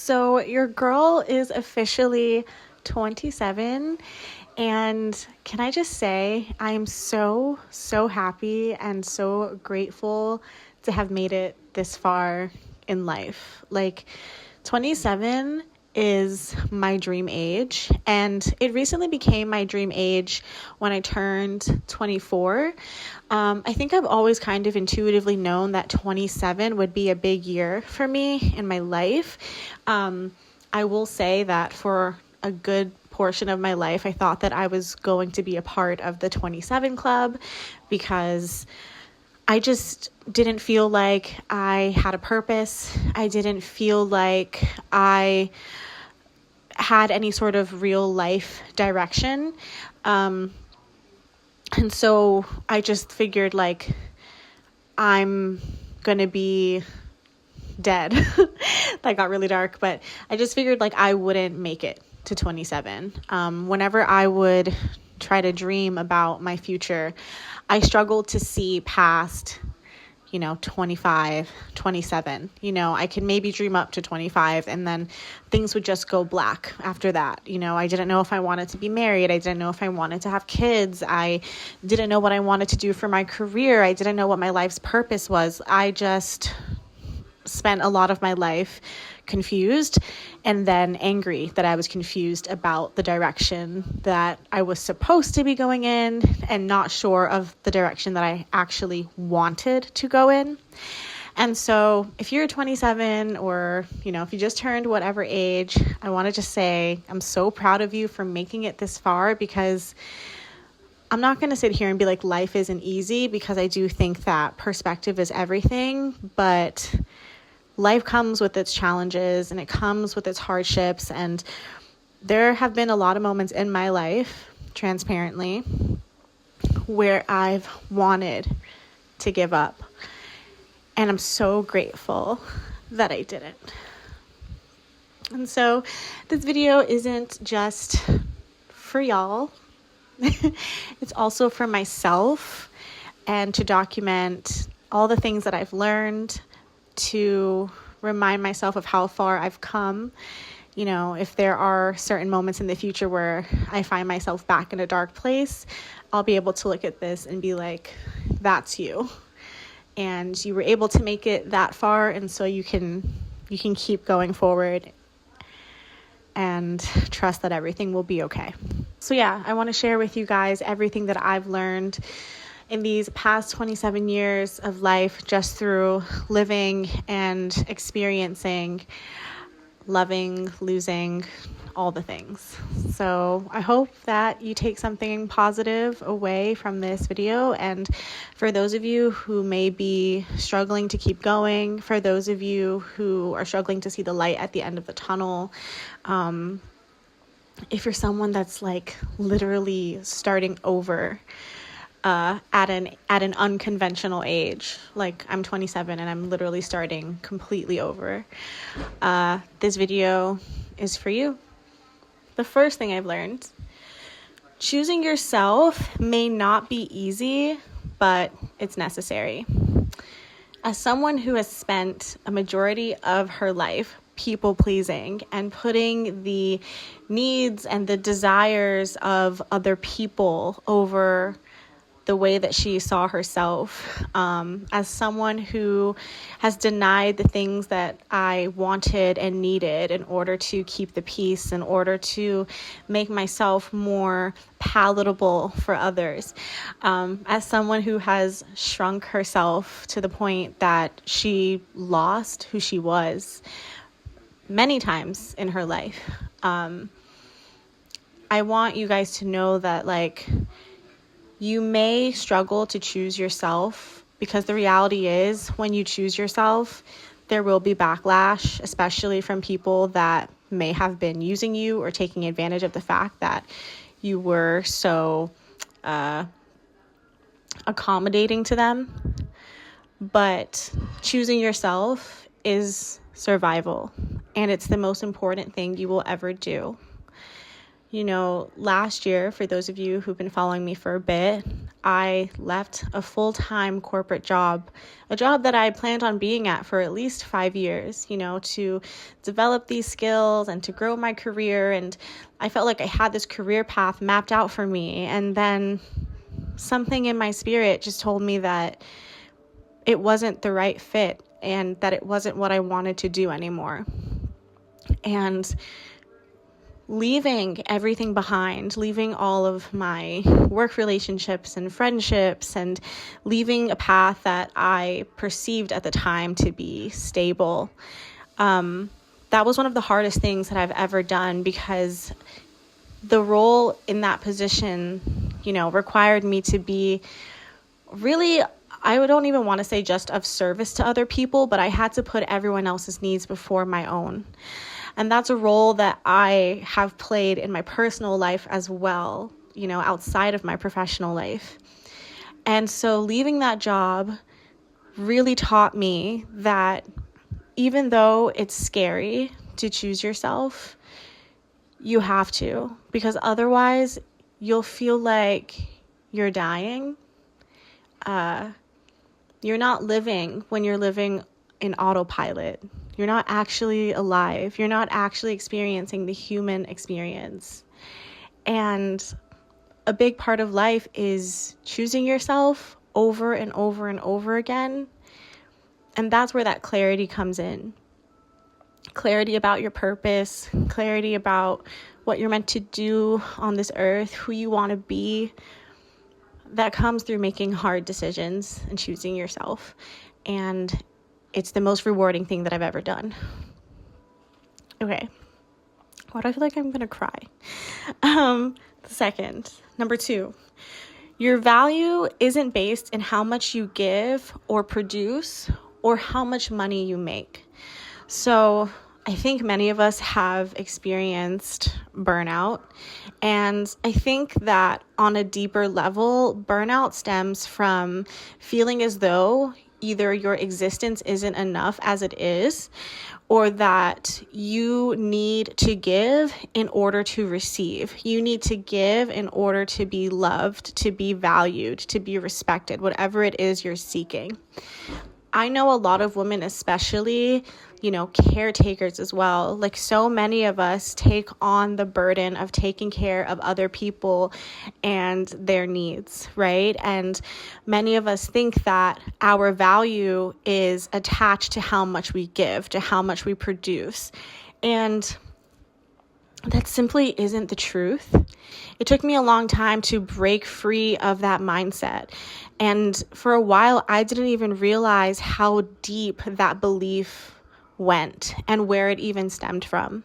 So your girl is officially 27, and can I just say I'm so happy and so grateful to have made it this far in life. 27 is my dream age, and it recently became my dream age when I turned 24. I think I've always kind of intuitively known that 27 would be a big year for me in my life. I will say that for a good portion of my life, I thought that I was going to be a part of the 27 club because I just didn't feel like I had a purpose. I didn't feel like I had any sort of real life direction. And so I just figured I'm going to be dead. That got really dark, but I just figured I wouldn't make it to 27. Whenever I would try to dream about my future, I struggled to see past 25, 27. I could maybe dream up to 25 and then things would just go black after that. I didn't know if I wanted to be married. I didn't know if I wanted to have kids. I didn't know what I wanted to do for my career. I didn't know what my life's purpose was. I just spent a lot of my life confused and then angry that I was confused about the direction that I was supposed to be going in and not sure of the direction that I actually wanted to go in. And so if you're 27 or, if you just turned whatever age, I want to just say I'm so proud of you for making it this far, because I'm not going to sit here and be like life isn't easy, because I do think that perspective is everything, but life comes with its challenges and it comes with its hardships. And there have been a lot of moments in my life, transparently, where I've wanted to give up. And I'm so grateful that I didn't. And so this video isn't just for y'all. It's also for myself, and to document all the things that I've learned, to remind myself of how far I've come. If there are certain moments in the future where I find myself back in a dark place, I'll be able to look at this and be like, that's you. And you were able to make it that far, and so you can keep going forward and trust that everything will be okay. So yeah, I want to share with you guys everything that I've learned in these past 27 years of life, just through living and experiencing, loving, losing, all the things. So I hope that you take something positive away from this video. And for those of you who may be struggling to keep going, for those of you who are struggling to see the light at the end of the tunnel, if you're someone that's literally starting over, at an unconventional age, I'm 27 and I'm literally starting completely over, this video is for you. The first thing I've learned: choosing yourself may not be easy, but it's necessary. As someone who has spent a majority of her life people pleasing and putting the needs and the desires of other people over the way that she saw herself, as someone who has denied the things that I wanted and needed in order to keep the peace, in order to make myself more palatable for others, as someone who has shrunk herself to the point that she lost who she was many times in her life. I want you guys to know that you may struggle to choose yourself, because the reality is when you choose yourself, there will be backlash, especially from people that may have been using you or taking advantage of the fact that you were so accommodating to them. But choosing yourself is survival, and it's the most important thing you will ever do. Last year, for those of you who've been following me for a bit, I left a full-time corporate job, a job that I planned on being at for at least 5 years, to develop these skills and to grow my career. And I felt like I had this career path mapped out for me. And then something in my spirit just told me that it wasn't the right fit and that it wasn't what I wanted to do anymore. And leaving everything behind, leaving all of my work relationships and friendships, and leaving a path that I perceived at the time to be stable. That was one of the hardest things that I've ever done, because the role in that position, required me to be really, I don't even want to say just of service to other people, but I had to put everyone else's needs before my own. And that's a role that I have played in my personal life as well, outside of my professional life. And so leaving that job really taught me that even though it's scary to choose yourself, you have to, because otherwise you'll feel like you're dying. You're not living when you're living in autopilot. You're not actually alive. You're not actually experiencing the human experience. And a big part of life is choosing yourself over and over and over again. And that's where that clarity comes in. Clarity about your purpose, clarity about what you're meant to do on this earth, who you want to be. That comes through making hard decisions and choosing yourself. And it's the most rewarding thing that I've ever done. Okay. Why do I feel like I'm going to cry? Number 2, your value isn't based in how much you give or produce or how much money you make. So I think many of us have experienced burnout. And I think that on a deeper level, burnout stems from feeling as though either your existence isn't enough as it is, or that you need to give in order to receive. You need to give in order to be loved, to be valued, to be respected, whatever it is you're seeking. I know a lot of women, especially, caretakers as well. Like, so many of us take on the burden of taking care of other people and their needs, right? And many of us think that our value is attached to how much we give, to how much we produce. And that simply isn't the truth. It took me a long time to break free of that mindset. And for a while, I didn't even realize how deep that belief went and where it even stemmed from.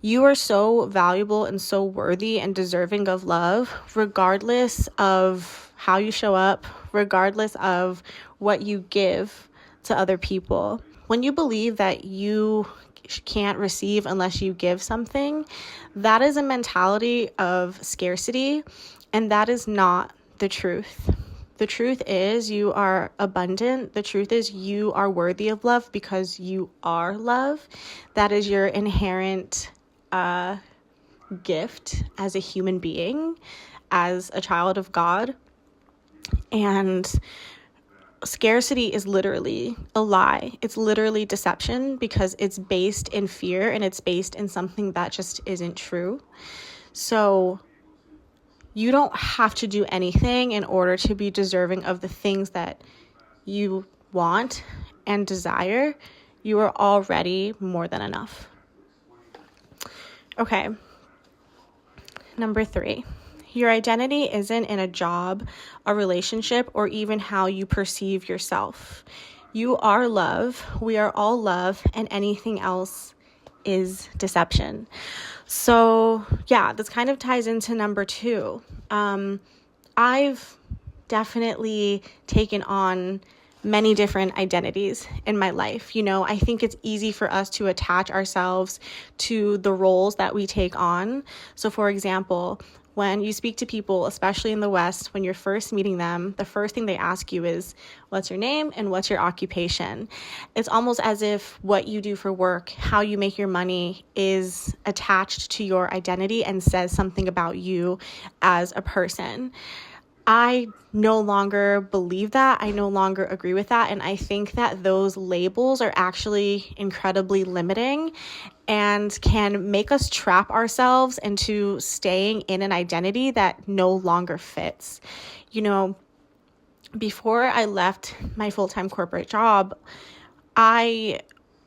You are so valuable and so worthy and deserving of love, regardless of how you show up, regardless of what you give to other people. When you believe that you can't receive unless you give something, that is a mentality of scarcity, and that is not the truth. The truth is you are abundant. The truth is you are worthy of love because you are love. That is your inherent gift as a human being, as a child of God. And scarcity is literally a lie. It's literally deception because it's based in fear and it's based in something that just isn't true. So you don't have to do anything in order to be deserving of the things that you want and desire. You are already more than enough. Okay. Number 3. Your identity isn't in a job, a relationship, or even how you perceive yourself. You are love. We are all love, and anything else is deception. So yeah, this kind of ties into number 2. I've definitely taken on many different identities in my life. I think it's easy for us to attach ourselves to the roles that we take on. So for example, When you speak to people, especially in the West, when you're first meeting them, the first thing they ask you is, what's your name and what's your occupation? It's almost as if what you do for work, how you make your money, is attached to your identity and says something about you as a person. I no longer believe that. I no longer agree with that. And I think that those labels are actually incredibly limiting and can make us trap ourselves into staying in an identity that no longer fits. You know, before I left my full-time corporate job,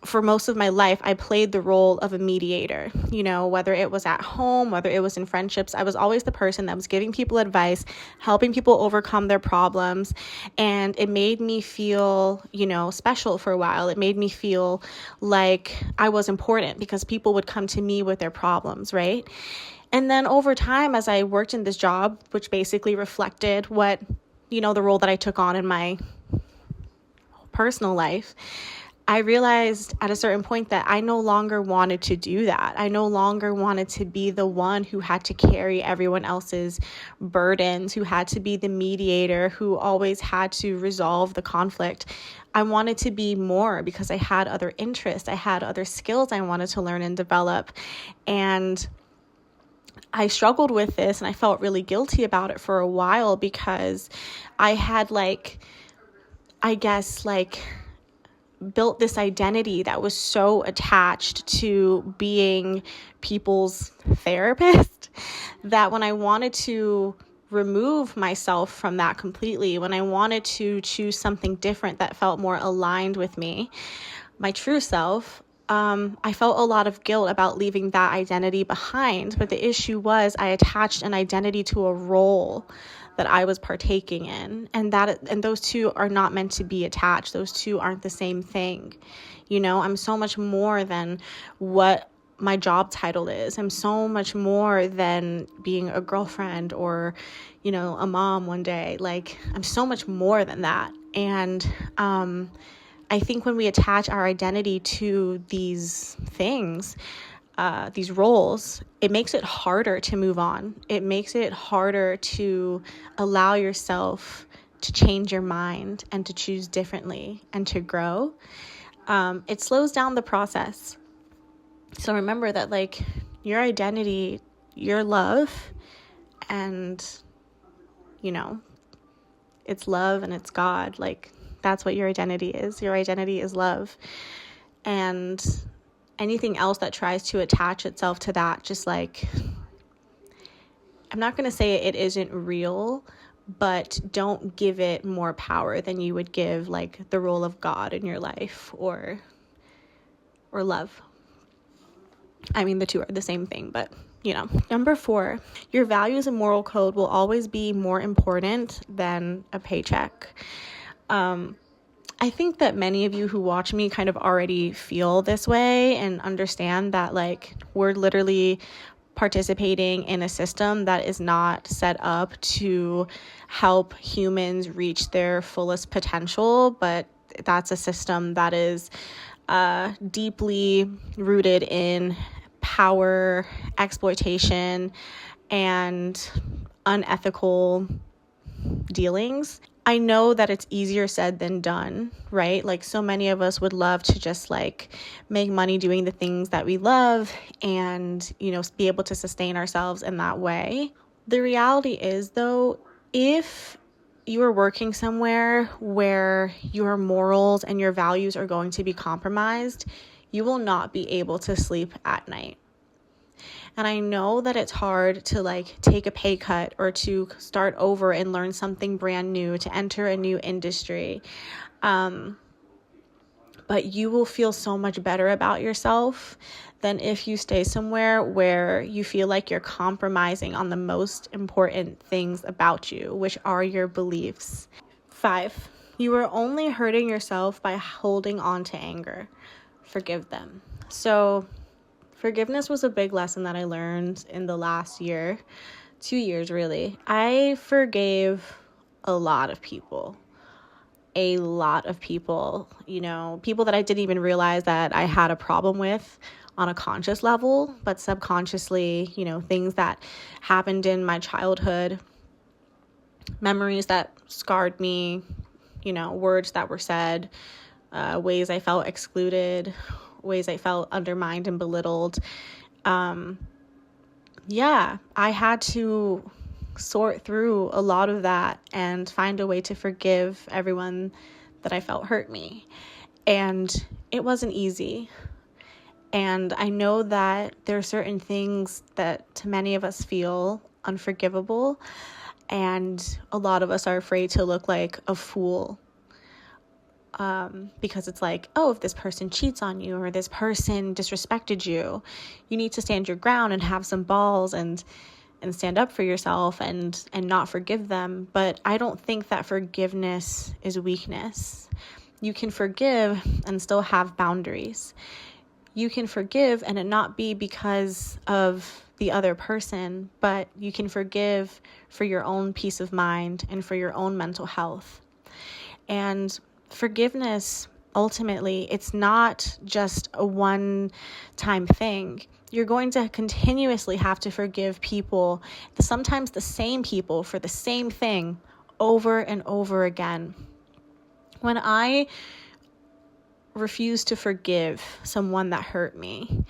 for most of my life, I played the role of a mediator, you know, whether it was at home, whether it was in friendships. I was always the person that was giving people advice, helping people overcome their problems. And it made me feel, you know, special for a while. It made me feel like I was important because people would come to me with their problems, right? And then over time, as I worked in this job, which basically reflected what, you know, the role that I took on in my personal life, I realized at a certain point that I no longer wanted to do that. I no longer wanted to be the one who had to carry everyone else's burdens, who had to be the mediator, who always had to resolve the conflict. I wanted to be more because I had other interests. I had other skills I wanted to learn and develop. And I struggled with this and I felt really guilty about it for a while because I had built this identity that was so attached to being people's therapist that when I wanted to remove myself from that completely, when I wanted to choose something different that felt more aligned with me, my true self, I felt a lot of guilt about leaving that identity behind. But the issue was I attached an identity to a role that I was partaking in, and those two are not meant to be attached. Those two aren't the same thing. You know, I'm so much more than what my job title is. I'm so much more than being a girlfriend or, you know, a mom one day. Like, I'm so much more than that. And I think when we attach our identity to these things, these roles, it makes it harder to move on. It makes it harder to allow yourself to change your mind and to choose differently and to grow. It slows down the process. So remember that, like, your identity, your love, and, you know, it's love and it's God. Like, that's what your identity is. Your identity is love. And anything else that tries to attach itself to that, just like, I'm not going to say it isn't real, but don't give it more power than you would give, like, the role of God in your life or love. I mean, the two are the same thing, but, you know. Number 4, your values and moral code will always be more important than a paycheck. I think that many of you who watch me kind of already feel this way and understand that, like, we're literally participating in a system that is not set up to help humans reach their fullest potential, but that's a system that is deeply rooted in power, exploitation, and unethical dealings. I know that it's easier said than done, right? Like, so many of us would love to just, like, make money doing the things that we love and, you know, be able to sustain ourselves in that way. The reality is, though, if you are working somewhere where your morals and your values are going to be compromised, you will not be able to sleep at night. And I know that it's hard to, like, take a pay cut or to start over and learn something brand new, to enter a new industry. But you will feel so much better about yourself than if you stay somewhere where you feel like you're compromising on the most important things about you, which are your beliefs. 5, you are only hurting yourself by holding on to anger. Forgive them. So forgiveness was a big lesson that I learned in the last year, 2 years really. I forgave a lot of people, you know, people that I didn't even realize that I had a problem with on a conscious level, but subconsciously, things that happened in my childhood, memories that scarred me, words that were said, ways I felt excluded, ways I felt undermined and belittled. I had to sort through a lot of that and find a way to forgive everyone that I felt hurt me. And it wasn't easy. And I know that there are certain things that to many of us feel unforgivable, and a lot of us are afraid to look like a fool. Because it's like, oh, if this person cheats on you or this person disrespected you, you need to stand your ground and have some balls and stand up for yourself and not forgive them. But I don't think that forgiveness is weakness. You can forgive and still have boundaries. You can forgive and it not be because of the other person, but you can forgive for your own peace of mind and for your own mental health. And forgiveness, ultimately, it's not just a one-time thing. You're going to continuously have to forgive people, sometimes the same people, for the same thing over and over again. When I refused to forgive someone that hurt me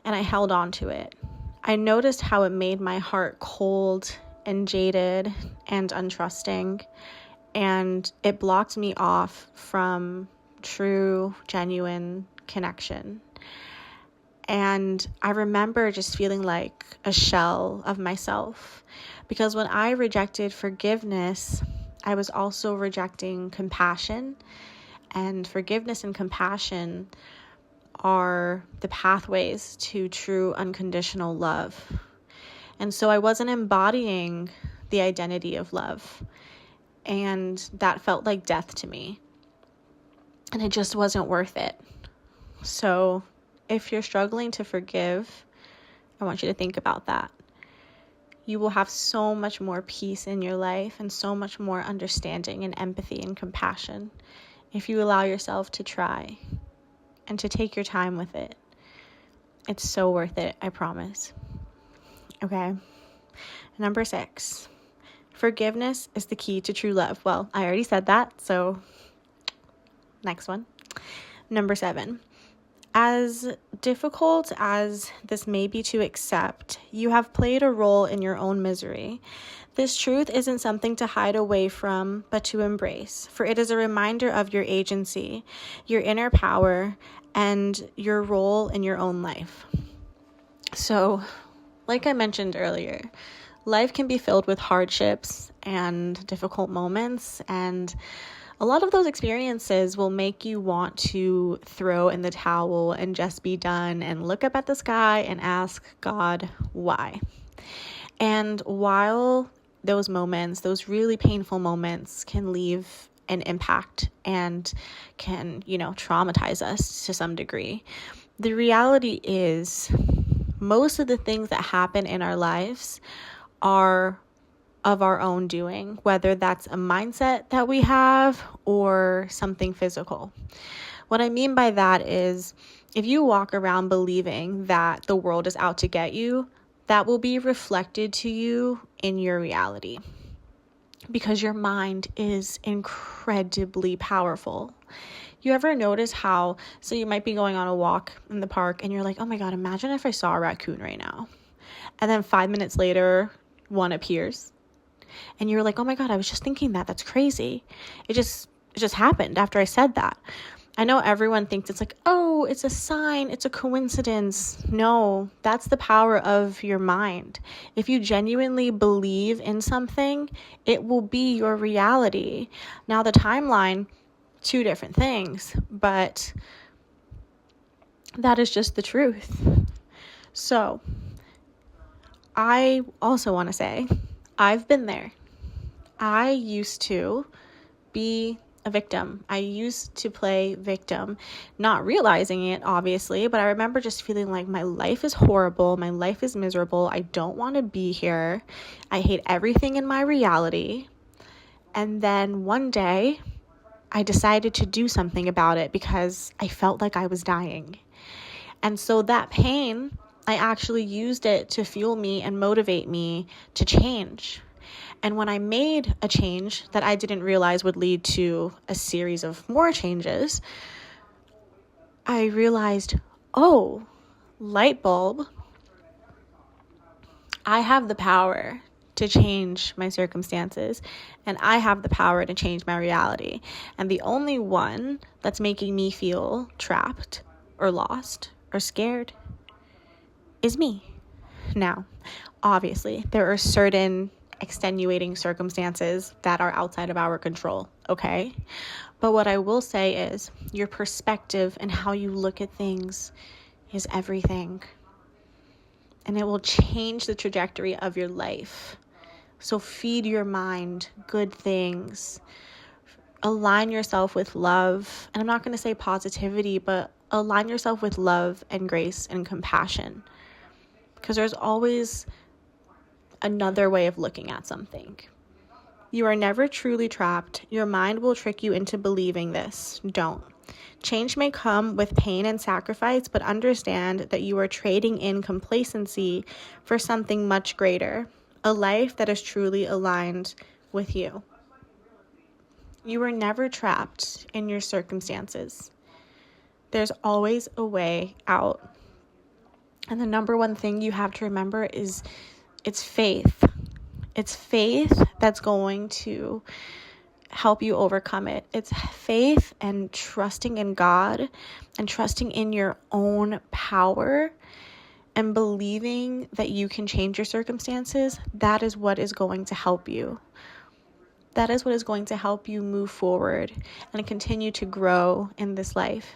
and I held on to it, I noticed how it made my heart cold and jaded and untrusting. And it blocked me off from true, genuine connection. And I remember just feeling like a shell of myself. Because when I rejected forgiveness, I was also rejecting compassion. And forgiveness and compassion are the pathways to true unconditional love. And so I wasn't embodying the identity of love. And that felt like death to me. And it just wasn't worth it. So if you're struggling to forgive, I want you to think about that. You will have so much more peace in your life and so much more understanding and empathy and compassion if you allow yourself to try and to take your time with it. It's so worth it, I promise. Okay. Number 6. Forgiveness is the key to true love. Well, I already said that, so next one. Number 7. As difficult as this may be to accept, you have played a role in your own misery. This truth isn't something to hide away from, but to embrace, for it is a reminder of your agency, your inner power, and your role in your own life. So, like I mentioned earlier, life can be filled with hardships and difficult moments, and a lot of those experiences will make you want to throw in the towel and just be done and look up at the sky and ask God why. And while those moments, those really painful moments, can leave an impact and can, traumatize us to some degree, the reality is most of the things that happen in our lives are of our own doing, whether that's a mindset that we have or something physical. What I mean by that is if you walk around believing that the world is out to get you, that will be reflected to you in your reality, because your mind is incredibly powerful. You ever notice how, so you might be going on a walk in the park and you're like, oh my God, imagine if I saw a raccoon right now. And then 5 minutes later, one appears. And you're like, oh my God, I was just thinking that. That's crazy. It just happened after I said that. I know everyone thinks it's like, oh, it's a sign, it's a coincidence. No, that's the power of your mind. If you genuinely believe in something, it will be your reality. Now, the timeline, 2 different things, but that is just the truth. So, I also want to say, I've been there. I used to be a victim. I used to play victim, not realizing it, obviously, but I remember just feeling like my life is horrible. My life is miserable. I don't want to be here. I hate everything in my reality. And then one day, I decided to do something about it because I felt like I was dying. And so that pain, I actually used it to fuel me and motivate me to change. And when I made a change that I didn't realize would lead to a series of more changes, I realized, oh, light bulb, I have the power to change my circumstances, and I have the power to change my reality. And the only one that's making me feel trapped or lost or scared is me. Now, obviously, there are certain extenuating circumstances that are outside of our control, okay? But what I will say is your perspective and how you look at things is everything. And it will change the trajectory of your life. So feed your mind good things. Align yourself with love. And I'm not going to say positivity, but align yourself with love and grace and compassion. Because there's always another way of looking at something. You are never truly trapped. Your mind will trick you into believing this. Don't. Change may come with pain and sacrifice, but understand that you are trading in complacency for something much greater, a life that is truly aligned with you. You are never trapped in your circumstances. There's always a way out. And the number one thing you have to remember is it's faith. It's faith that's going to help you overcome it. It's faith and trusting in God and trusting in your own power and believing that you can change your circumstances. That is what is going to help you. That is what is going to help you move forward and continue to grow in this life.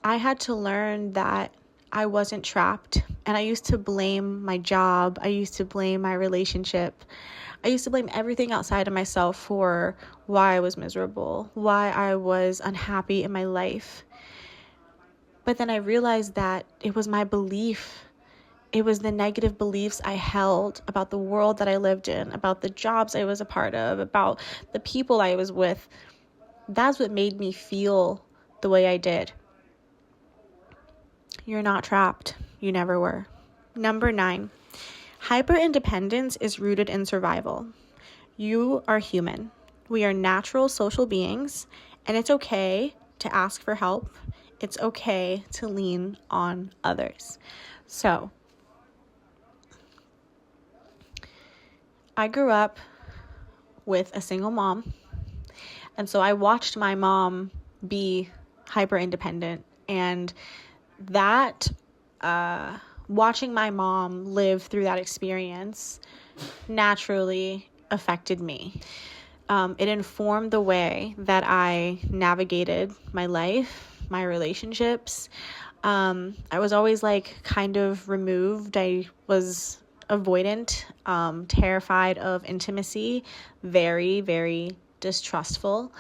I had to learn that I wasn't trapped, and I used to blame my job. I used to blame my relationship. I used to blame everything outside of myself for why I was miserable, why I was unhappy in my life. But then I realized that it was my belief. It was the negative beliefs I held about the world that I lived in, about the jobs I was a part of, about the people I was with. That's what made me feel the way I did. You're not trapped. You never were. Number 9, hyper-independence is rooted in survival. You are human. We are natural social beings, and it's okay to ask for help. It's okay to lean on others. So, I grew up with a single mom, and so I watched my mom be hyper-independent, and that watching my mom live through that experience naturally affected me. It informed the way that I navigated my life, my relationships. I was always kind of removed. I was avoidant, terrified of intimacy, very, very distrustful.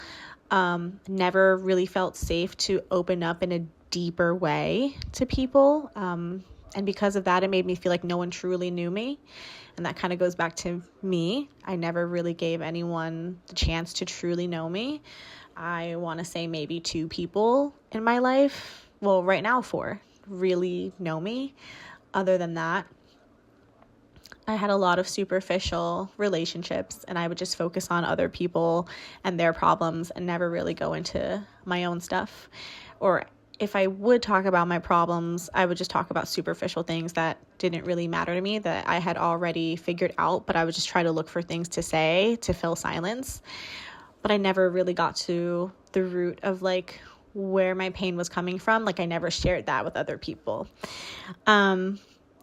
Never really felt safe to open up in a deeper way to people. And because of that, it made me feel like no one truly knew me. And that kind of goes back to me. I never really gave anyone the chance to truly know me. I want to say maybe 2 people in my life, well, right now 4, really know me. Other than that, I had a lot of superficial relationships, and I would just focus on other people and their problems and never really go into my own stuff. Or if I would talk about my problems, I would just talk about superficial things that didn't really matter to me, that I had already figured out, but I would just try to look for things to say to fill silence. But I never really got to the root of where my pain was coming from. I never shared that with other people.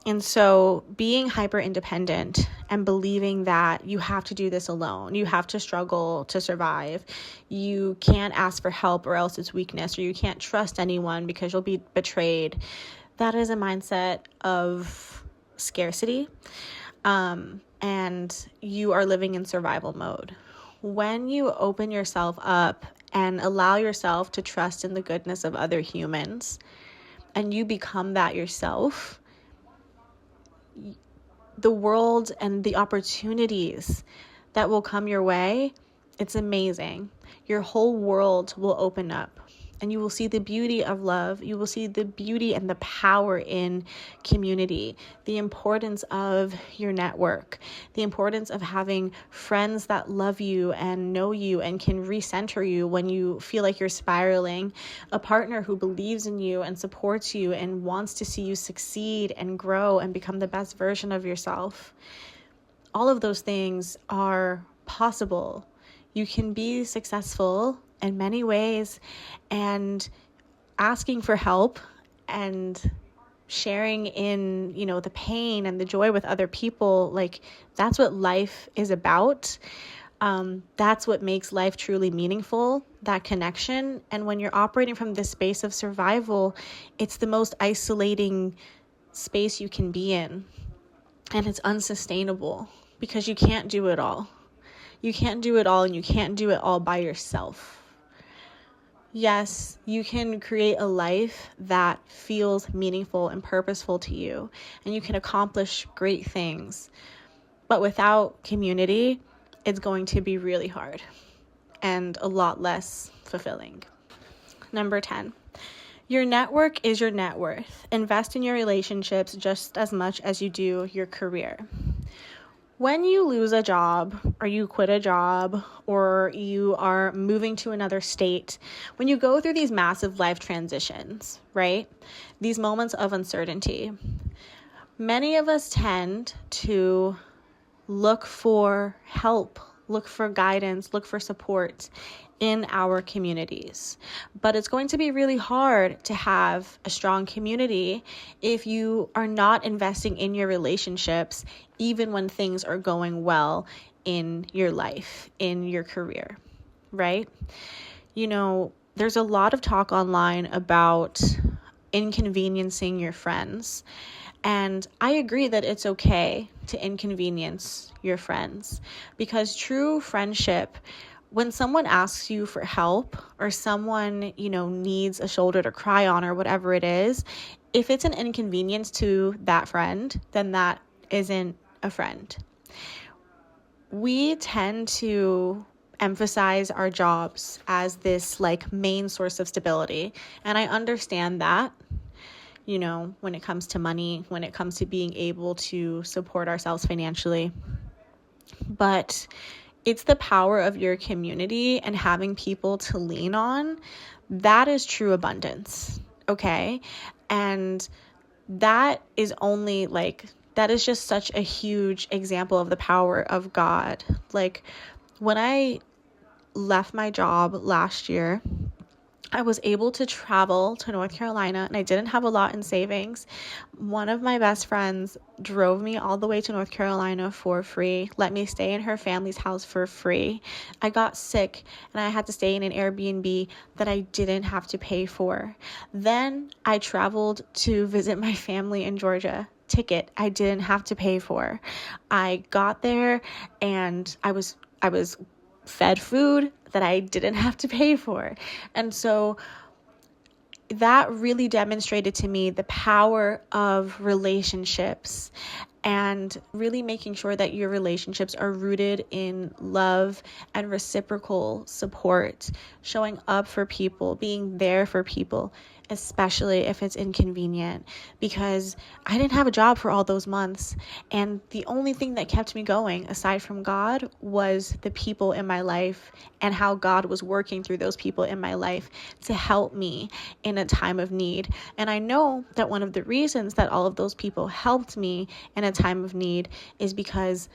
And so being hyper independent and believing that you have to do this alone, you have to struggle to survive, you can't ask for help or else it's weakness, or you can't trust anyone because you'll be betrayed. That is a mindset of scarcity. And you are living in survival mode. When you open yourself up and allow yourself to trust in the goodness of other humans, and you become that yourself, the world and the opportunities that will come your way, it's amazing. Your whole world will open up and you will see the beauty of love. You will see the beauty and the power in community, the importance of your network, the importance of having friends that love you and know you and can recenter you when you feel like you're spiraling, a partner who believes in you and supports you and wants to see you succeed and grow and become the best version of yourself. All of those things are possible. You can be successful in many ways, and asking for help and sharing in, the pain and the joy with other people, like that's what life is about. That's what makes life truly meaningful, that connection. And when you're operating from this space of survival, it's the most isolating space you can be in. And it's unsustainable because you can't do it all. You can't do it all, and you can't do it all by yourself. Yes, you can create a life that feels meaningful and purposeful to you, and you can accomplish great things. But without community, it's going to be really hard and a lot less fulfilling. Number 10, your network is your net worth. Invest in your relationships just as much as you do your career. When you lose a job, or you quit a job, or you are moving to another state, when you go through these massive life transitions, right? These moments of uncertainty, many of us tend to look for help, look for guidance, look for support in our communities. But it's going to be really hard to have a strong community if you are not investing in your relationships, even when things are going well in your life, in your career, right? There's a lot of talk online about inconveniencing your friends. And I agree that it's okay to inconvenience your friends, because true friendship, when someone asks you for help, or someone, needs a shoulder to cry on, or whatever it is, if it's an inconvenience to that friend, then that isn't a friend. We tend to emphasize our jobs as this main source of stability. And I understand that, when it comes to money, when it comes to being able to support ourselves financially. But it's the power of your community and having people to lean on. That is true abundance. Okay. And that is only that is just such a huge example of the power of God. When I left my job last year, I was able to travel to North Carolina, and I didn't have a lot in savings. One of my best friends drove me all the way to North Carolina for free, let me stay in her family's house for free. I got sick, and I had to stay in an Airbnb that I didn't have to pay for. Then I traveled to visit my family in Georgia. Ticket I didn't have to pay for. I got there, and I was fed food that I didn't have to pay for. And so that really demonstrated to me the power of relationships, and really making sure that your relationships are rooted in love and reciprocal support, showing up for people, being there for people, especially if it's inconvenient, because I didn't have a job for all those months. And the only thing that kept me going, aside from God, was the people in my life and how God was working through those people in my life to help me in a time of need. And I know that one of the reasons that all of those people helped me in a time of need is because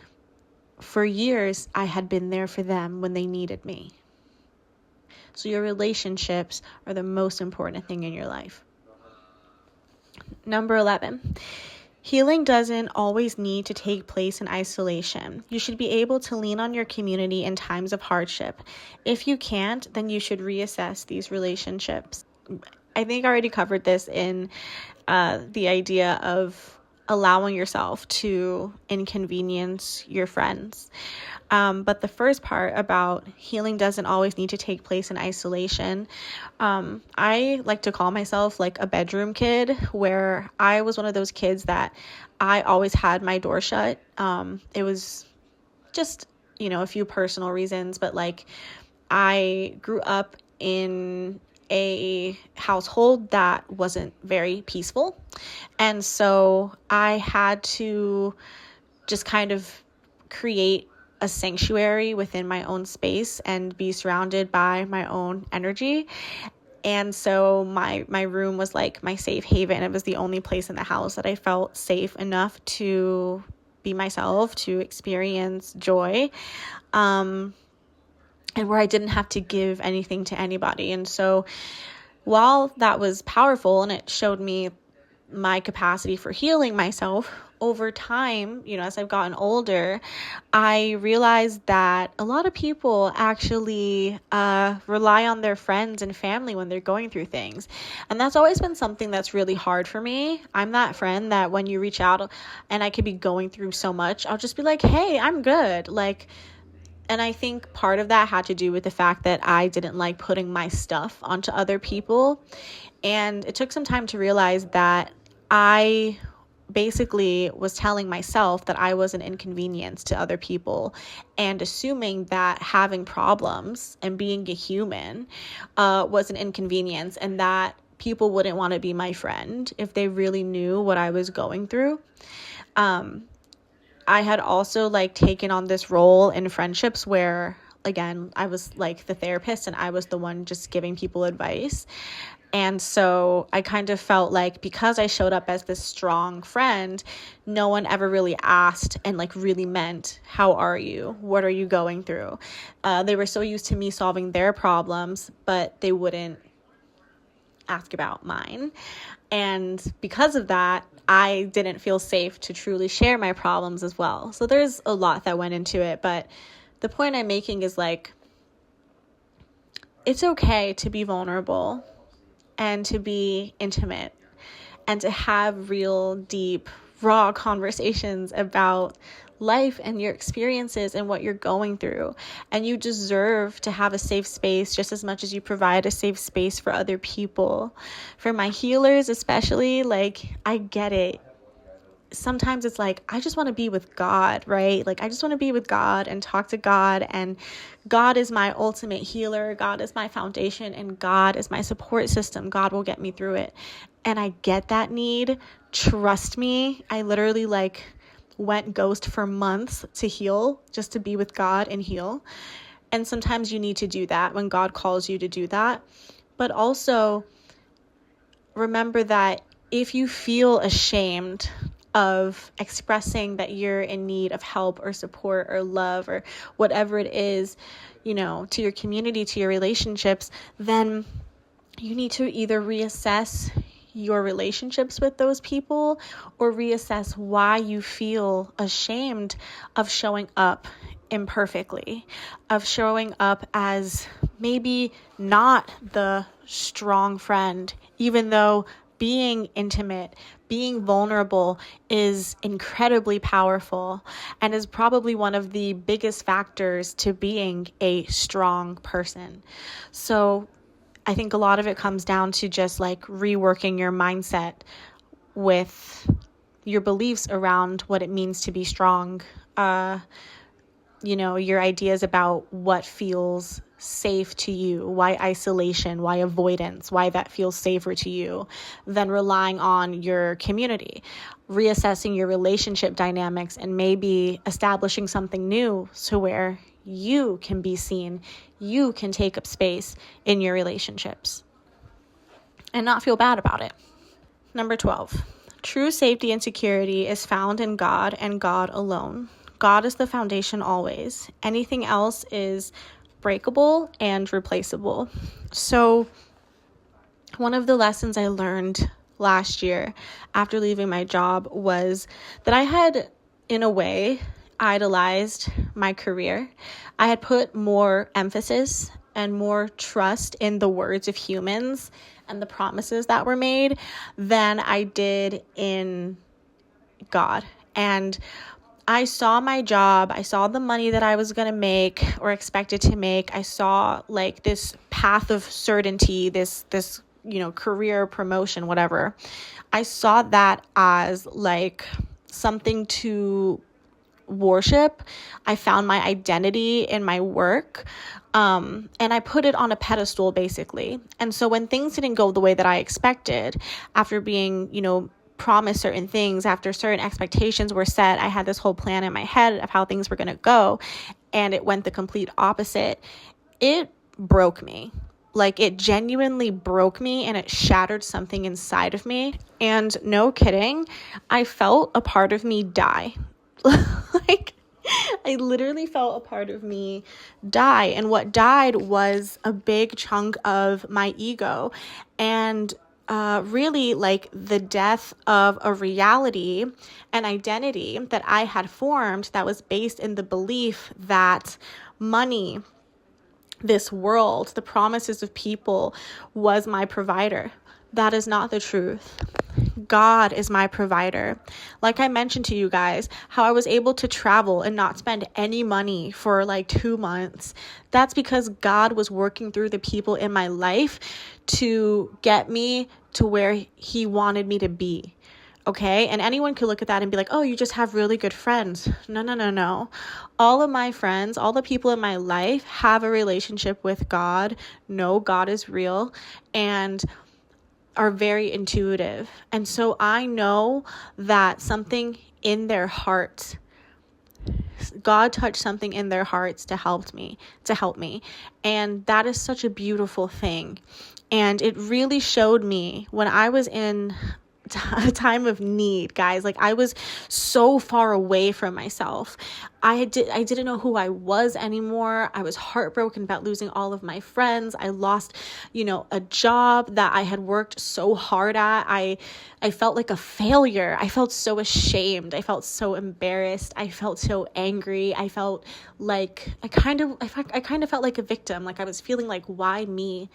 for years I had been there for them when they needed me. So your relationships are the most important thing in your life. Number 11, healing doesn't always need to take place in isolation. You should be able to lean on your community in times of hardship. If you can't, then you should reassess these relationships. I think I already covered this in the idea of allowing yourself to inconvenience your friends. But the first part about healing doesn't always need to take place in isolation. I like to call myself a bedroom kid, where I was one of those kids that I always had my door shut. It was just, a few personal reasons, but I grew up in a household that wasn't very peaceful. And so I had to just kind of create a sanctuary within my own space and be surrounded by my own energy. And so my room was like my safe haven. It was the only place in the house that I felt safe enough to be myself, to experience joy, and where I didn't have to give anything to anybody. And so while that was powerful and it showed me my capacity for healing myself, over time, as I've gotten older, I realized that a lot of people actually rely on their friends and family when they're going through things. And that's always been something that's really hard for me. I'm that friend that when you reach out and I could be going through so much, I'll just be like, hey, I'm good. And I think part of that had to do with the fact that I didn't like putting my stuff onto other people. And it took some time to realize that I basically was telling myself that I was an inconvenience to other people and assuming that having problems and being a human was an inconvenience, and that people wouldn't want to be my friend if they really knew what I was going through. I had also taken on this role in friendships where, again, I was like the therapist and I was the one just giving people advice. And so I kind of felt like because I showed up as this strong friend, no one ever really asked and really meant, how are you? What are you going through? They were so used to me solving their problems, but they wouldn't ask about mine. And because of that, I didn't feel safe to truly share my problems as well. So there's a lot that went into it. But the point I'm making is it's okay to be vulnerable and to be intimate and to have real, deep, raw conversations about life and your experiences and what you're going through. And you deserve to have a safe space just as much as you provide a safe space for other people. For my healers especially, I get it. Sometimes it's I just want to be with God, right? I just want to be with God and talk to God, and God is my ultimate healer. God is my foundation, and God is my support system. God will get me through it. And I get that need. Trust me. I literally went ghost for months to heal, just to be with God and heal. And sometimes you need to do that when God calls you to do that. But also remember that if you feel ashamed of expressing that you're in need of help or support or love or whatever it is, to your community, to your relationships, then you need to either reassess your relationships with those people or reassess why you feel ashamed of showing up imperfectly, of showing up as maybe not the strong friend, even though being intimate, being vulnerable is incredibly powerful and is probably one of the biggest factors to being a strong person. So I think a lot of it comes down to just reworking your mindset with your beliefs around what it means to be strong. Your ideas about what feels safe to you, why isolation, why avoidance, why that feels safer to you than relying on your community, reassessing your relationship dynamics and maybe establishing something new to where you can be seen, you can take up space in your relationships and not feel bad about it. Number 12, true safety and security is found in God and God alone. God is the foundation always. Anything else is breakable and replaceable. So one of the lessons I learned last year after leaving my job was that I had, in a way, idolized my career. I had put more emphasis and more trust in the words of humans and the promises that were made than I did in God. And I saw my job, I saw the money that I was going to make or expected to make. I saw this path of certainty, this career promotion, whatever. I saw that as something to worship. I found my identity in my work. And I put it on a pedestal, basically. And so when things didn't go the way that I expected, after being, promised certain things, after certain expectations were set, I had this whole plan in my head of how things were going to go, and it went the complete opposite. It broke me. Like, it genuinely broke me, and it shattered something inside of me. And no kidding, I felt a part of me die. Like, I literally felt a part of me die. And what died was a big chunk of my ego, and really like the death of a reality, an identity that I had formed that was based in the belief that money, this world, the promises of people was my provider. That is not the truth. God is my provider. Like I mentioned to you guys, how I was able to travel and not spend any money for like 2 months. That's because God was working through the people in my life to get me to where he wanted me to be. Okay. And anyone could look at that and be like, oh, you just have really good friends. No. All of my friends, all the people in my life have a relationship with God. Know God is real and are very intuitive. And so I know that something in their heart, God touched something in their hearts to help me. And that is such a beautiful thing. And it really showed me when I was in a time of need, guys. Like, I was so far away from myself. I didn't know who I was anymore. I was heartbroken about losing all of my friends. I lost, a job that I had worked so hard at. I felt like a failure. I felt so ashamed. I felt so embarrassed. I felt so angry. I felt like I kind of felt like a victim. Like, I was feeling like, why me?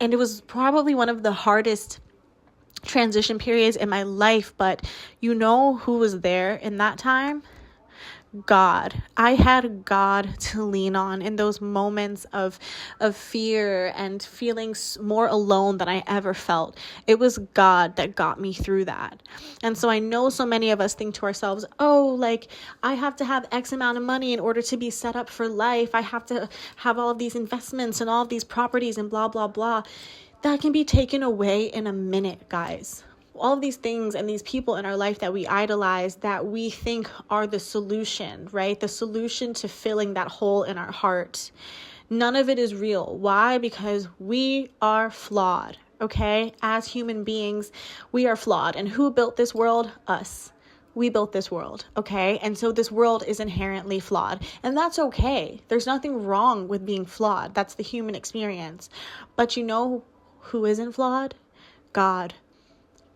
And it was probably one of the hardest transition periods in my life, but you know who was there in that time? God. I had God to lean on in those moments of fear and feeling more alone than I ever felt. It was God that got me through that. And so I know so many of us think to ourselves, oh, like, I have to have X amount of money in order to be set up for life. I have to have all of these investments and all of these properties and blah, blah, blah. That can be taken away in a minute, guys. All of these things and these people in our life that we idolize, that we think are the solution, right? The solution to filling that hole in our heart. None of it is real. Why? Because we are flawed, okay? As human beings, we are flawed. And who built this world? Us. We built this world, okay? And so this world is inherently flawed. And that's okay. There's nothing wrong with being flawed. That's the human experience. But you know who isn't flawed? God.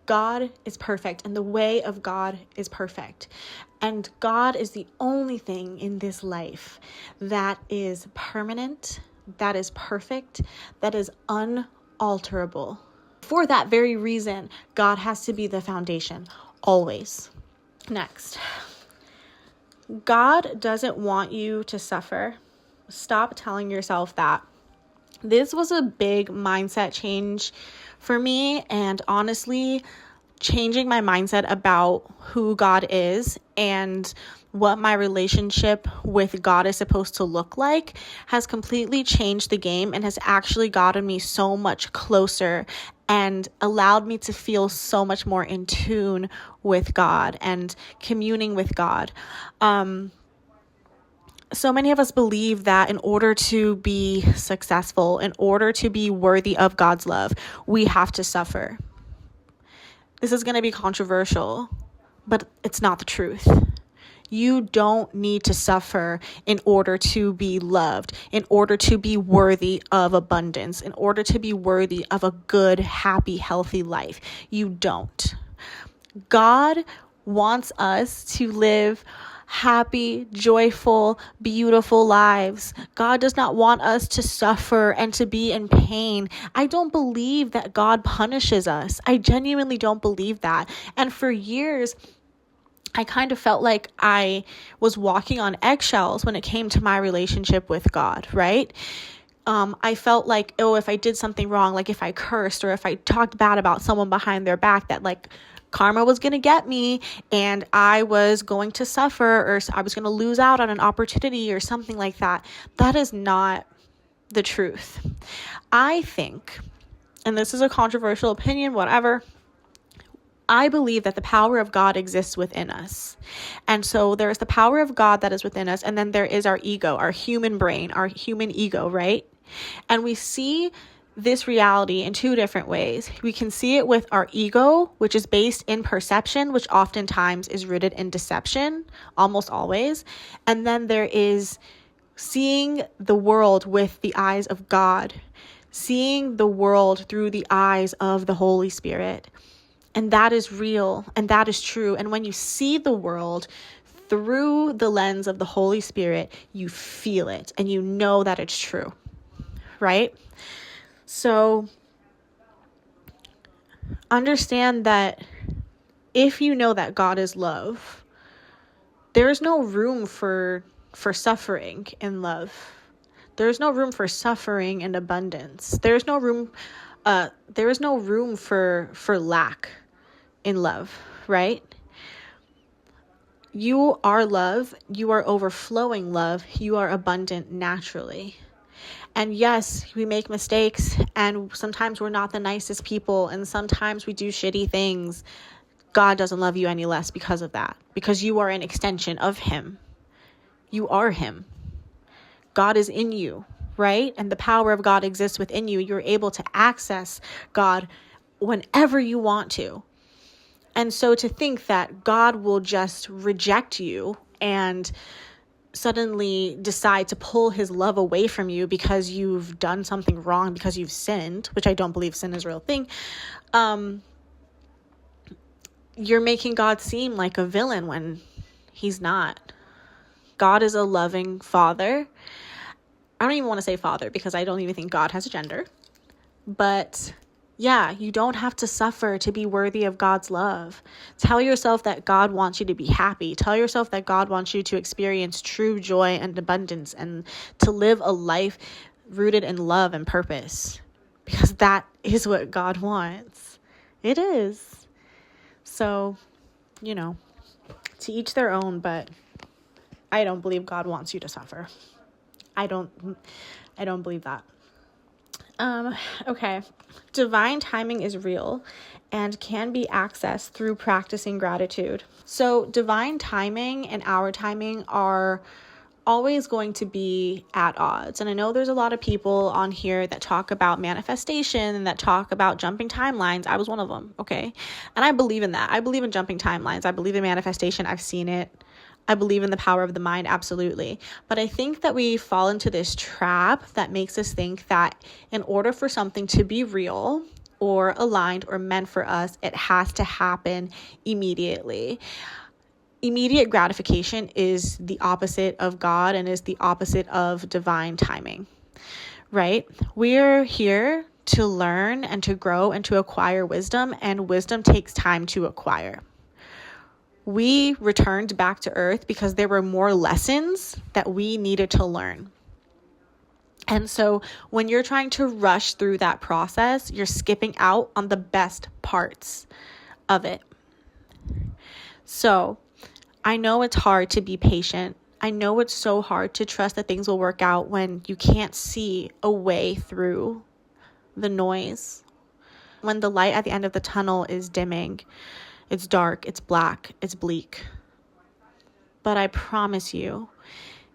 God is perfect, and the way of God is perfect. And God is the only thing in this life that is permanent, that is perfect, that is unalterable. For that very reason, God has to be the foundation, always. Next, God doesn't want you to suffer. Stop telling yourself that. This was a big mindset change for me, and honestly, changing my mindset about who God is and what my relationship with God is supposed to look like has completely changed the game and has actually gotten me so much closer and allowed me to feel so much more in tune with God and communing with God. So many of us believe that in order to be successful, in order to be worthy of God's love, we have to suffer. This is going to be controversial, but it's not the truth. You don't need to suffer in order to be loved, in order to be worthy of abundance, in order to be worthy of a good, happy, healthy life. You don't. God wants us to live happy, joyful, beautiful lives. God does not want us to suffer and to be in pain. I don't believe that God punishes us. I genuinely don't believe that. And for years, I kind of felt like I was walking on eggshells when it came to my relationship with God, right? I felt like, if I did something wrong, like if I cursed or if I talked bad about someone behind their back, that like karma was going to get me and I was going to suffer, or I was going to lose out on an opportunity or something like that. That is not the truth. I think, and this is a controversial opinion, whatever, I believe that the power of God exists within us. And so there's the power of God that is within us. And then there is our ego, our human brain, our human ego, right? And we see this reality in two different ways. We can see it with our ego, which is based in perception, which oftentimes is rooted in deception, almost always. And then there is seeing the world with the eyes of God, seeing the world through the eyes of the Holy Spirit. And that is real and that is true. And when you see the world through the lens of the Holy Spirit, you feel it and you know that it's true, right? So understand that if you know that God is love, there's no room for suffering in love. There's no room for suffering in abundance. There is no room for lack in love, right? You are love. You are overflowing love. You are abundant naturally. And yes, we make mistakes, and sometimes we're not the nicest people, and sometimes we do shitty things. God doesn't love you any less because of that, because you are an extension of him. You are him. God is in you, right? And the power of God exists within you. You're able to access God whenever you want to. And so to think that God will just reject you and suddenly decide to pull his love away from you because you've done something wrong, because you've sinned, which I don't believe sin is a real thing, you're making God seem like a villain when he's not. God is a loving father. I don't even want to say father because I don't even think God has a gender. But yeah, you don't have to suffer to be worthy of God's love. Tell yourself that God wants you to be happy. Tell yourself that God wants you to experience true joy and abundance and to live a life rooted in love and purpose, because that is what God wants. It is. So, to each their own, but I don't believe God wants you to suffer. I don't believe that. Okay. Divine timing is real and can be accessed through practicing gratitude. So divine timing and our timing are always going to be at odds. And I know there's a lot of people on here that talk about manifestation and that talk about jumping timelines. I was one of them. Okay. And I believe in that. I believe in jumping timelines. I believe in manifestation. I've seen it. I believe in the power of the mind, absolutely. But I think that we fall into this trap that makes us think that in order for something to be real or aligned or meant for us, it has to happen immediately. Immediate gratification is the opposite of God and is the opposite of divine timing, right? We're here to learn and to grow and to acquire wisdom, and wisdom takes time to acquire. We returned back to earth because there were more lessons that we needed to learn. And so when you're trying to rush through that process, you're skipping out on the best parts of it. So I know it's hard to be patient. I know it's so hard to trust that things will work out when you can't see a way through the noise. When the light at the end of the tunnel is dimming, it's dark, it's black, it's bleak. But I promise you,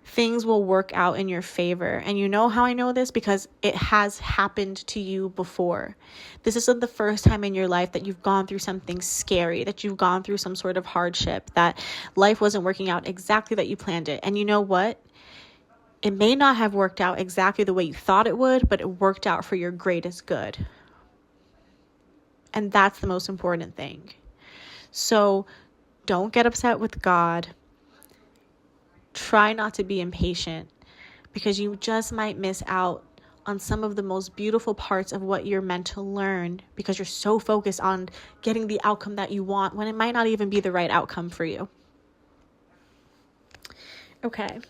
things will work out in your favor. And you know how I know this? Because it has happened to you before. This isn't the first time in your life that you've gone through something scary, that you've gone through some sort of hardship, that life wasn't working out exactly that you planned it. And you know what? It may not have worked out exactly the way you thought it would, but it worked out for your greatest good. And that's the most important thing. So don't get upset with God. Try not to be impatient, because you just might miss out on some of the most beautiful parts of what you're meant to learn because you're so focused on getting the outcome that you want when it might not even be the right outcome for you. Okay.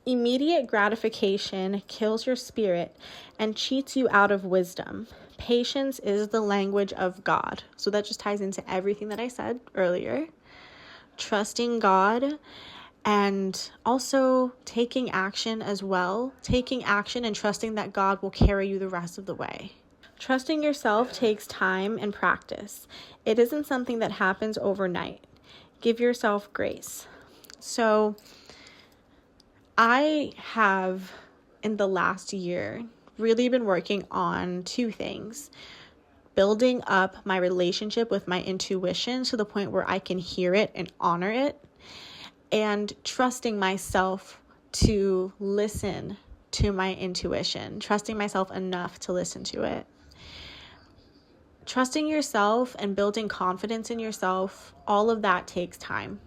Immediate gratification kills your spirit and cheats you out of wisdom. Patience is the language of God. So that just ties into everything that I said earlier. Trusting God, and also taking action as well. Taking action and trusting that God will carry you the rest of the way. Trusting yourself takes time and practice. It isn't something that happens overnight. Give yourself grace. So I have, in the last year, really been working on two things. Building up my relationship with my intuition to the point where I can hear it and honor it, and trusting myself to listen to my intuition, trusting myself enough to listen to it. Trusting yourself and building confidence in yourself, all of that takes time.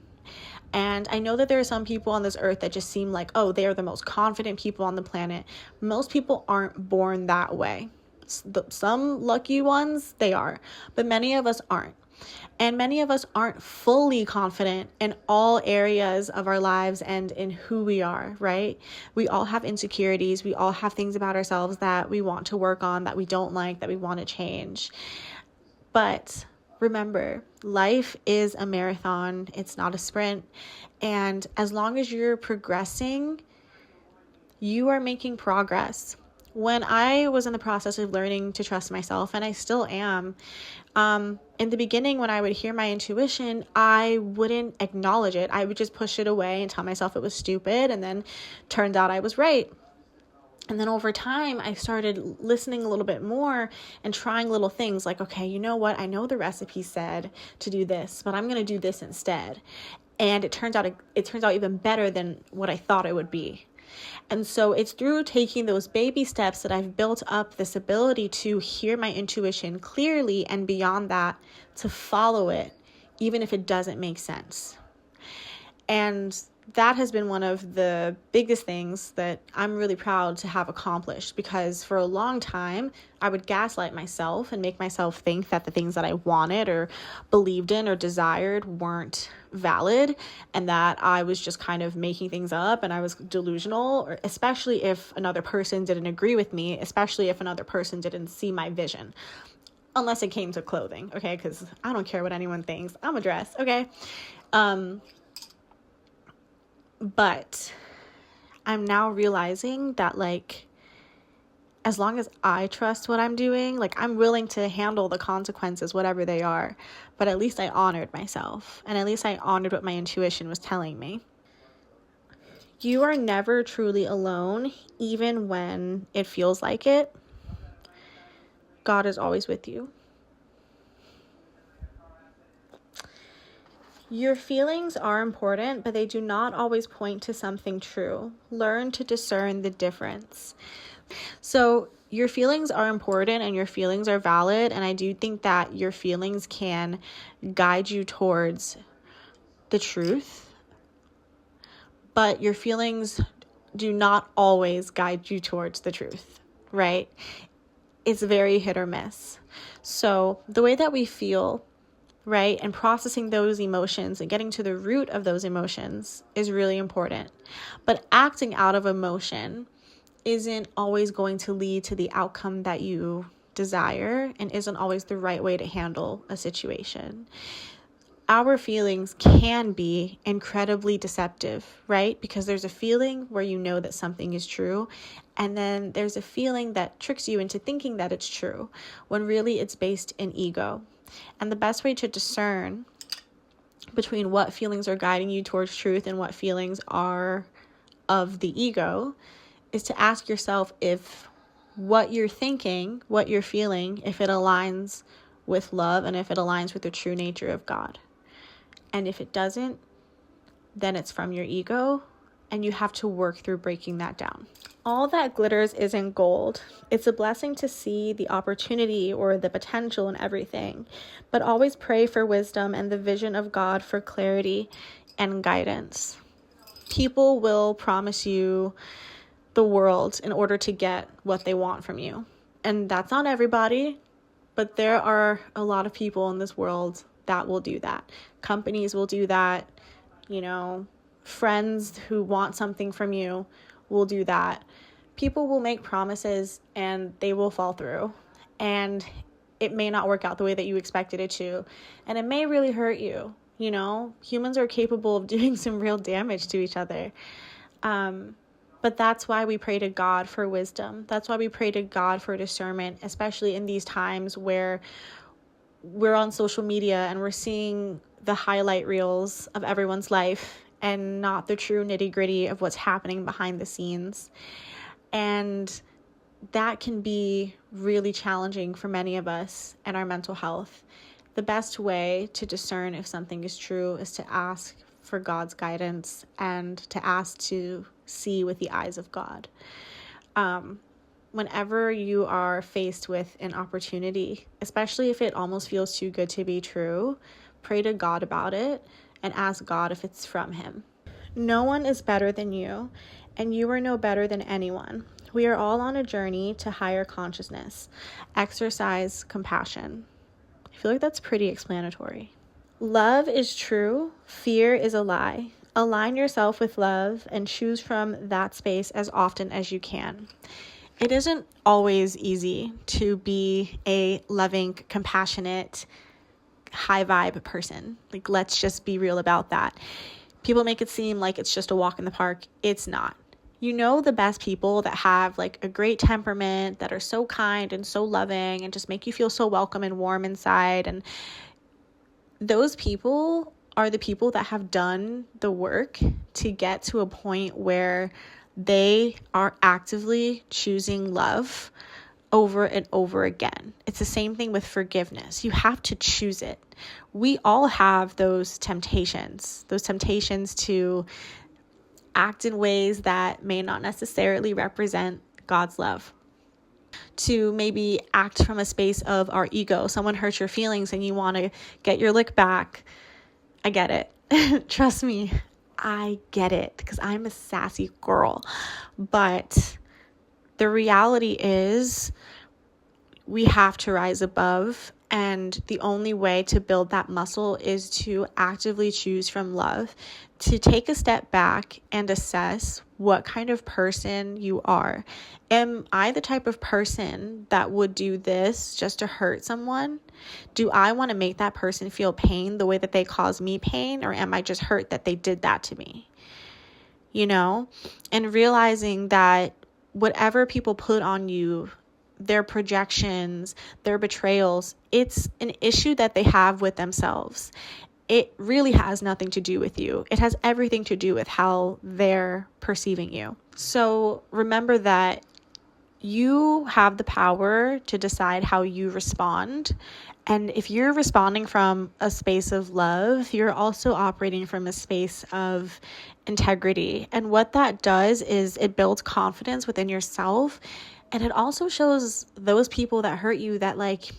And I know that there are some people on this earth that just seem like, oh, they are the most confident people on the planet. Most people aren't born that way. Some lucky ones, they are, but many of us aren't. And many of us aren't fully confident in all areas of our lives and in who we are, right? We all have insecurities. We all have things about ourselves that we want to work on, that we don't like, that we want to change. But remember, life is a marathon. It's not a sprint. And as long as you're progressing, you are making progress. When I was in the process of learning to trust myself, and I still am, in the beginning, when I would hear my intuition, I wouldn't acknowledge it. I would just push it away and tell myself it was stupid, and then turned out I was right. And then over time, I started listening a little bit more and trying little things like, okay, you know what? I know the recipe said to do this, but I'm going to do this instead. And it turns out even better than what I thought it would be. And so it's through taking those baby steps that I've built up this ability to hear my intuition clearly, and beyond that, to follow it, even if it doesn't make sense. And that has been one of the biggest things that I'm really proud to have accomplished, because for a long time, I would gaslight myself and make myself think that the things that I wanted or believed in or desired weren't valid, and that I was just kind of making things up and I was delusional, or especially if another person didn't agree with me, especially if another person didn't see my vision. Unless it came to clothing, okay? Because I don't care what anyone thinks. I'm a dress, okay? But I'm now realizing that, like, as long as I trust what I'm doing, like, I'm willing to handle the consequences, whatever they are. But at least I honored myself, and at least I honored what my intuition was telling me. You are never truly alone, even when it feels like it. God is always with you. Your feelings are important, but they do not always point to something true. Learn to discern the difference. So your feelings are important and your feelings are valid. And I do think that your feelings can guide you towards the truth. But your feelings do not always guide you towards the truth, right? It's very hit or miss. So the way that we feel, right, and processing those emotions and getting to the root of those emotions is really important. But acting out of emotion isn't always going to lead to the outcome that you desire, and isn't always the right way to handle a situation. Our feelings can be incredibly deceptive, right? Because there's a feeling where you know that something is true, and then there's a feeling that tricks you into thinking that it's true, when really it's based in ego. And the best way to discern between what feelings are guiding you towards truth and what feelings are of the ego is to ask yourself if what you're thinking, what you're feeling, if it aligns with love and if it aligns with the true nature of God. And if it doesn't, then it's from your ego, and you have to work through breaking that down. All that glitters isn't gold. It's a blessing to see the opportunity or the potential in everything, but always pray for wisdom and the vision of God for clarity and guidance. People will promise you the world in order to get what they want from you. And that's not everybody, but there are a lot of people in this world that will do that. Companies will do that. Friends who want something from you will do that. People will make promises and they will fall through. and it may not work out the way that you expected it to, and it may really hurt you. Humans are capable of doing some real damage to each other. But that's why we pray to God for wisdom. That's why we pray to God for discernment, especially in these times where we're on social media and we're seeing the highlight reels of everyone's life and not the true nitty-gritty of what's happening behind the scenes. And that can be really challenging for many of us and our mental health. The best way to discern if something is true is to ask for God's guidance and to ask to see with the eyes of God. Whenever you are faced with an opportunity, especially if it almost feels too good to be true, pray to God about it and ask God if it's from Him. No one is better than you, and you are no better than anyone. We are all on a journey to higher consciousness. Exercise compassion. I feel like that's pretty explanatory. Love is true. Fear is a lie. Align yourself with love and choose from that space as often as you can. It isn't always easy to be a loving, compassionate, high vibe person. Like, let's just be real about that. People make it seem like it's just a walk in the park. It's not. The best people that have like a great temperament, that are so kind and so loving and just make you feel so welcome and warm inside. And those people are the people that have done the work to get to a point where they are actively choosing love over and over again. It's the same thing with forgiveness. You have to choose it. We all have those temptations to act in ways that may not necessarily represent God's love. To maybe act from a space of our ego. Someone hurts your feelings and you want to get your lick back. I get it. Trust me, I get it because I'm a sassy girl. But the reality is we have to rise above, and the only way to build that muscle is to actively choose from love, to take a step back and assess what kind of person you are. Am I the type of person that would do this just to hurt someone? Do I want to make that person feel pain the way that they cause me pain, or am I just hurt that they did that to me? And realizing that whatever people put on you, their projections, their betrayals, it's an issue that they have with themselves. It really has nothing to do with you. It has everything to do with how they're perceiving you. So remember that you have the power to decide how you respond. And if you're responding from a space of love, you're also operating from a space of integrity. And what that does is it builds confidence within yourself. And it also shows those people that hurt you that, like,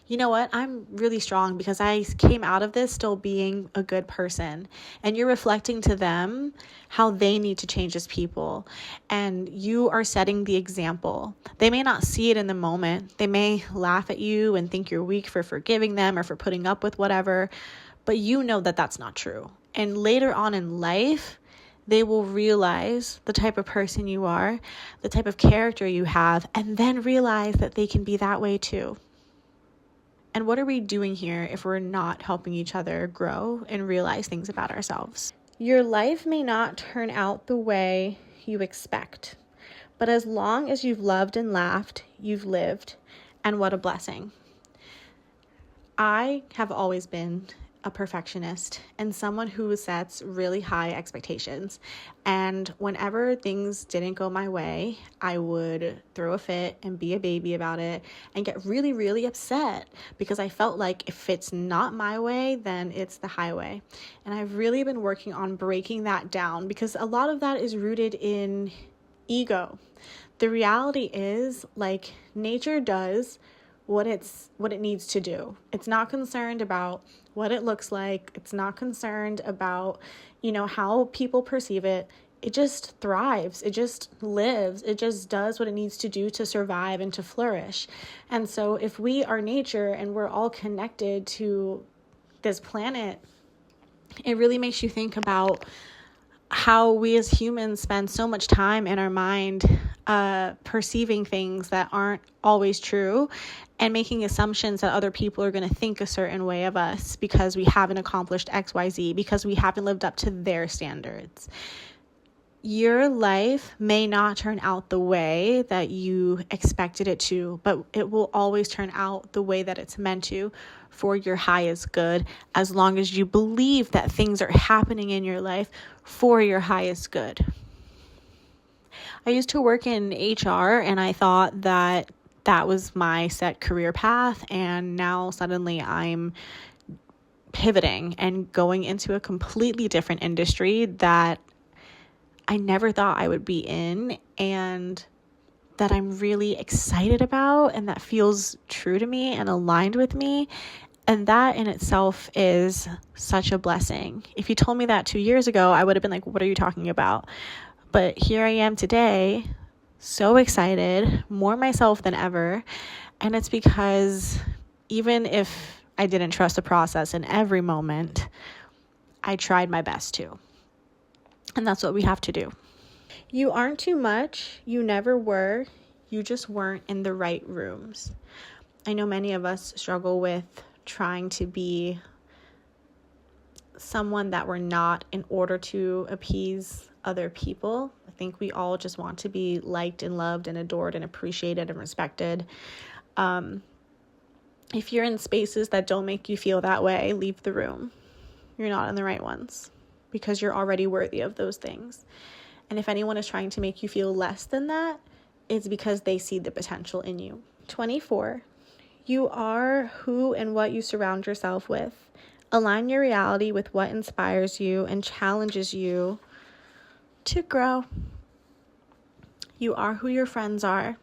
you know what, I'm really strong because I came out of this still being a good person. And you're reflecting to them how they need to change as people. And you are setting the example. They may not see it in the moment. They may laugh at you and think you're weak for forgiving them or for putting up with whatever. But you know that that's not true. And later on in life, they will realize the type of person you are, the type of character you have, and then realize that they can be that way too. And what are we doing here if we're not helping each other grow and realize things about ourselves? Your life may not turn out the way you expect, but as long as you've loved and laughed, you've lived, and what a blessing. I have always been a perfectionist and someone who sets really high expectations. And whenever things didn't go my way, I would throw a fit and be a baby about it and get really, really upset because I felt like if it's not my way, then it's the highway. And I've really been working on breaking that down because a lot of that is rooted in ego. The reality is, like, nature does what it needs to do. It's not concerned about what it looks like. It's not concerned about, how people perceive it. It just thrives. It just lives. It just does what it needs to do to survive and to flourish. And so if we are nature and we're all connected to this planet, it really makes you think about how we as humans spend so much time in our mind perceiving things that aren't always true and making assumptions that other people are going to think a certain way of us because we haven't accomplished XYZ, because we haven't lived up to their standards. Your life may not turn out the way that you expected it to, but it will always turn out the way that it's meant to for your highest good, as long as you believe that things are happening in your life for your highest good. I used to work in HR and I thought that that was my set career path, and now suddenly I'm pivoting and going into a completely different industry that I never thought I would be in, and that I'm really excited about, and that feels true to me and aligned with me. And that in itself is such a blessing. If you told me that 2 years ago, I would have been like, what are you talking about? But here I am today, so excited, more myself than ever. And it's because even if I didn't trust the process in every moment, I tried my best to. And that's what we have to do. You aren't too much. You never were. You just weren't in the right rooms. I know many of us struggle with trying to be someone that we're not in order to appease other people. I think we all just want to be liked and loved and adored and appreciated and respected. If you're in spaces that don't make you feel that way, leave the room. You're not in the right ones, because you're already worthy of those things. And if anyone is trying to make you feel less than that, it's because they see the potential in you. 24, you are who and what you surround yourself with. Align your reality with what inspires you and challenges you to grow. You are who your friends are.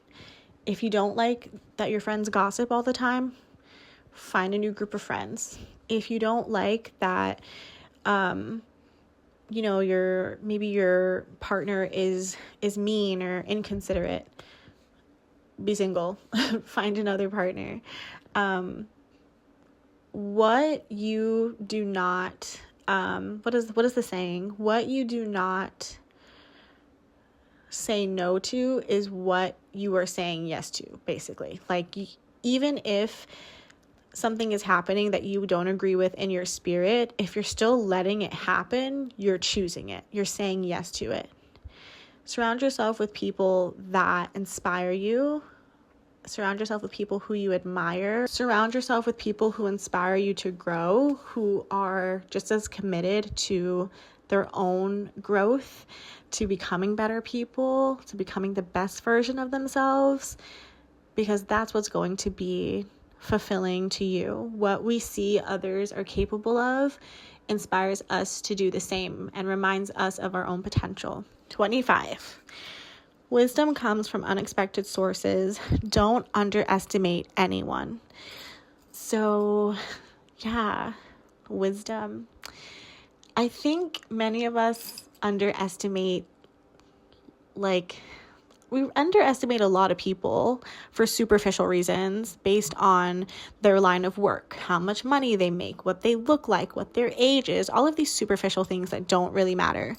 If you don't like that your friends gossip all the time, find a new group of friends. If you don't like that, your partner is mean or inconsiderate, be single. Find another partner. What you do not, what is the saying? What you do not say no to is what you are saying yes to, basically. Like, even if something is happening that you don't agree with in your spirit, if you're still letting it happen, you're choosing it. You're saying yes to it. Surround yourself with people that inspire you. Surround yourself with people who you admire. Surround yourself with people who inspire you to grow, who are just as committed to their own growth, to becoming better people, to becoming the best version of themselves, because that's what's going to be fulfilling to you. What we see others are capable of inspires us to do the same and reminds us of our own potential. 25. Wisdom comes from unexpected sources. Don't underestimate anyone. So, yeah, wisdom. I think many of us underestimate a lot of people for superficial reasons based on their line of work, how much money they make, what they look like, what their age is, all of these superficial things that don't really matter.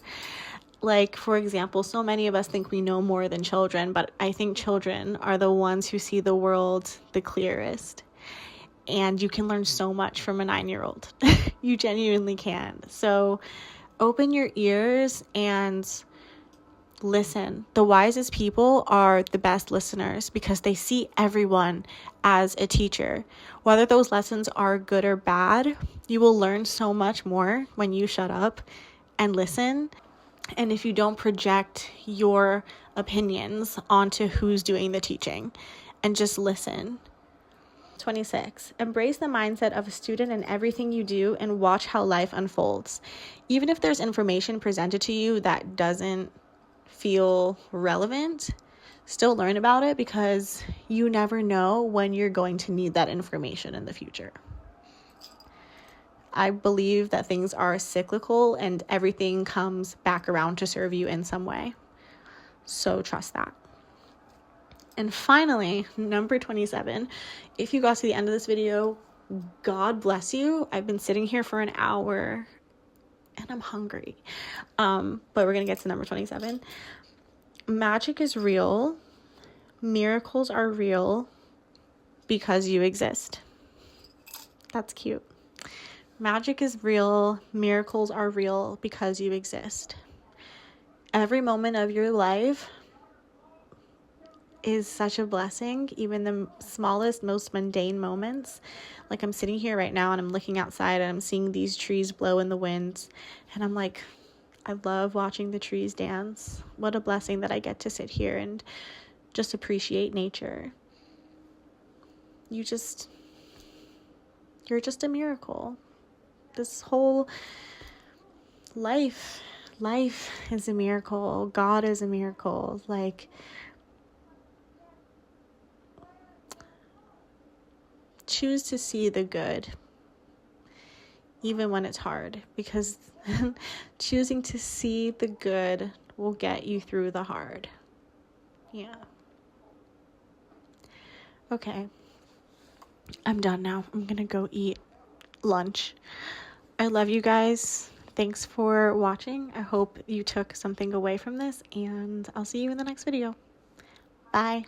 Like, for example, so many of us think we know more than children, but I think children are the ones who see the world the clearest. And you can learn so much from a 9-year-old. You genuinely can. So open your ears and listen. The wisest people are the best listeners because they see everyone as a teacher. Whether those lessons are good or bad, you will learn so much more when you shut up and listen. And if you don't project your opinions onto who's doing the teaching, and just listen. 26. Embrace the mindset of a student in everything you do and watch how life unfolds. Even if there's information presented to you that doesn't feel relevant, still learn about it, because you never know when you're going to need that information in the future. I believe that things are cyclical and everything comes back around to serve you in some way. So trust that. And finally, number 27, if you got to the end of this video, God bless you. I've been sitting here for an hour and I'm hungry. But we're going to get to number 27. Magic is real. Miracles are real because you exist. That's cute. Magic is real. Miracles are real because you exist. Every moment of your life is such a blessing, even the smallest, most mundane moments. Like, I'm sitting here right now and I'm looking outside and I'm seeing these trees blow in the wind, and I'm like, I love watching the trees dance. What a blessing that I get to sit here and just appreciate nature. You're just a miracle. This whole life is a miracle. God is a miracle. Like, choose to see the good, even when it's hard, because choosing to see the good will get you through the hard. Yeah. Okay. I'm done now. I'm gonna go eat lunch. I love you guys. Thanks for watching. I hope you took something away from this, and I'll see you in the next video. Bye.